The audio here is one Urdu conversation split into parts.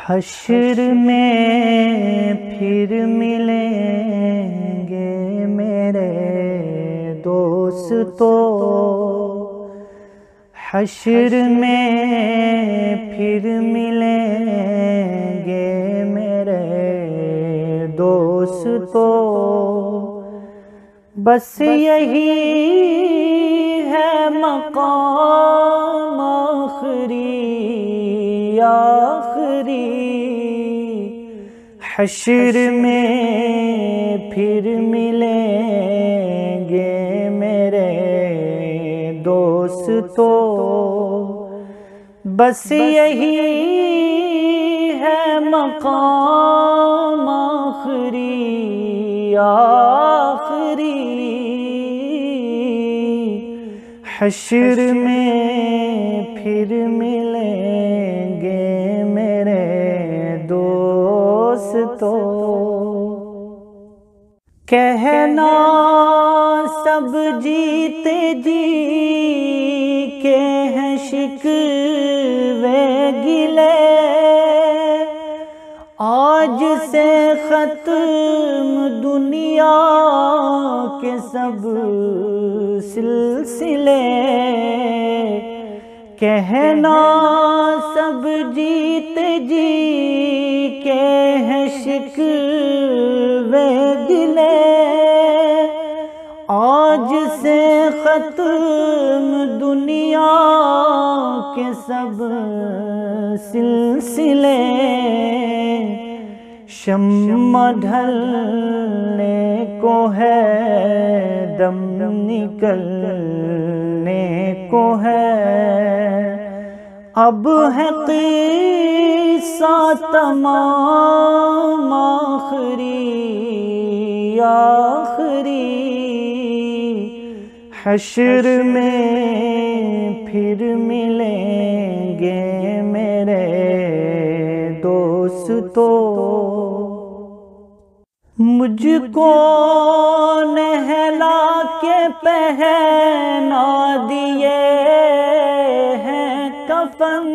حشر میں پھر ملیں گے میرے دوستو، حشر میں پھر ملیں گے میرے دوستو، بس یہی ہے مقام آخری، حشر میں پھر ملیں گے میرے دوستو، بس یہی ہے مقام آخری، حشر میں پھر ملیں گے میرے دوستو۔ کہنا سب جیتے جی کے ہیں شکوے گلے، آج سے ختم دنیا کے سب سلسلے، کہنا سب جیتے جی کے ہیں شکوے گلے، آج سے ختم دنیا کے سب سلسلے، شمع ڈھلنے کو ہے، دم نکلنے کو ہے، اب ہے قصہ تمام آخری، حشر میں پھر ملیں گے میرے دوستو۔ مجھ کو نہلا کے پہنا دیے ہیں کفن،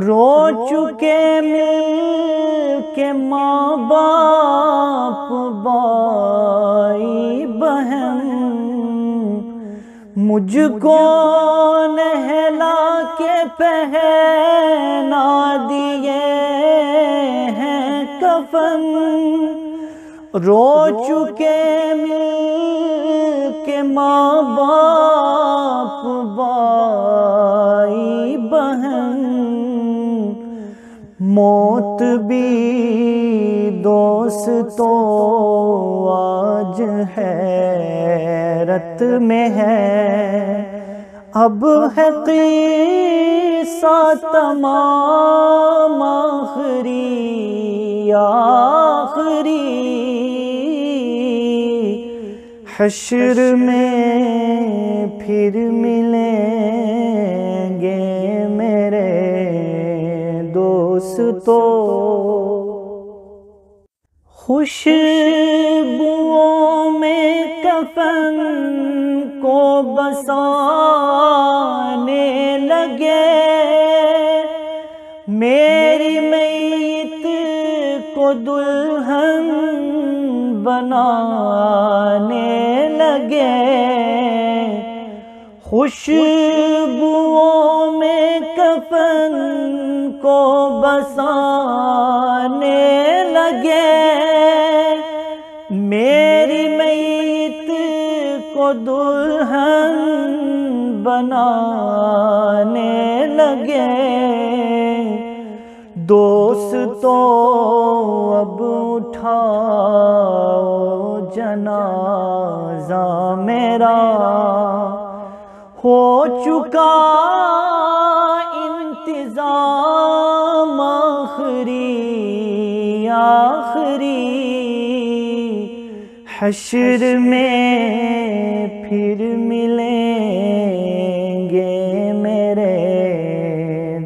رو چکے مل کے ماں باپ بھائی بہن، مجھ کو نہلا کے پہنا دیے ہیں کفن، رو چکے مل کے ماں باپ بھائی بہن، موت بھی دوستو آج حیرت میں ہے، اب ہے قصہ تمام آخری، حشر میں پھر ملیں گے میرے دوستو۔ خوشبوؤں میں کفن کو بسانے لگے، میری میت کو دلہن بنانے لگے، خوشبوؤں میں کفن کو بسانے لگے، میری میت کو دلہن بنانے لگے، دوستو اب اٹھاؤ جنازہ میرا، ہو چکا انتظام آخری، حشر میں پھر ملیں گے میرے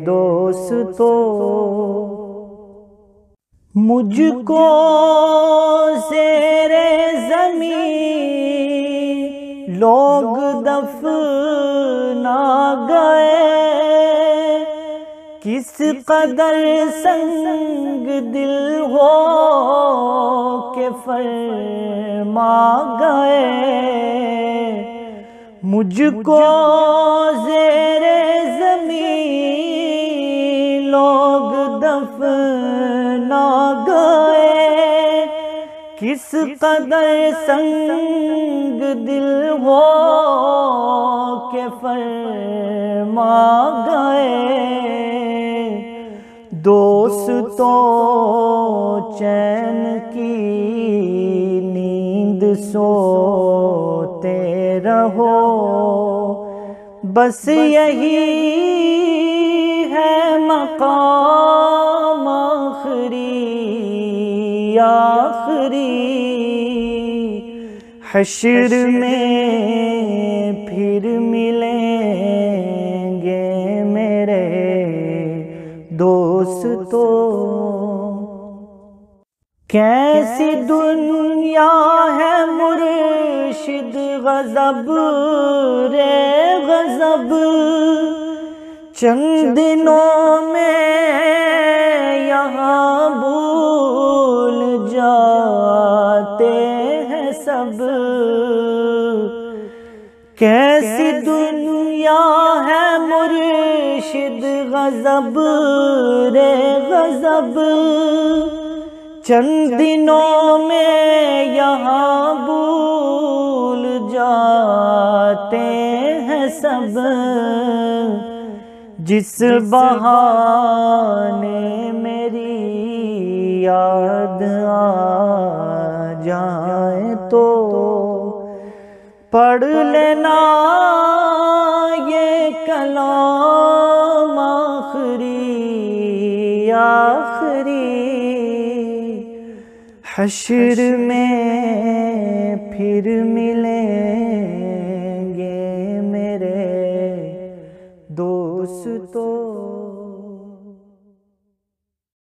دوستو۔ مجھ کو زیر زمین لوگ دفنا گئے، کس قدر سنگ دل ہو کہ فرما گئے مجھ کو زیر زمین لوگ دفنا گئے کس قدر سنگ دل ہو کہ فرما گئے دوستو چین کی نیند سوتے رہو بس یہی ہے مقام آخری حشر میں پھر ملیں گے میرے دوستو کیسی دنیا ہے مرشد غضب رے غضب چند دنوں میں یہاں بھول جاتے ہیں سب کیسی دنیا ہے مرشد غضب رے غضب چند دنوں میں یہاں بھول جاتے ہیں سب جس بہانے میری یاد آ جائے تو پڑھ لینا یہ کلام آخری حشر میں پھر ملیں گے میرے دوستو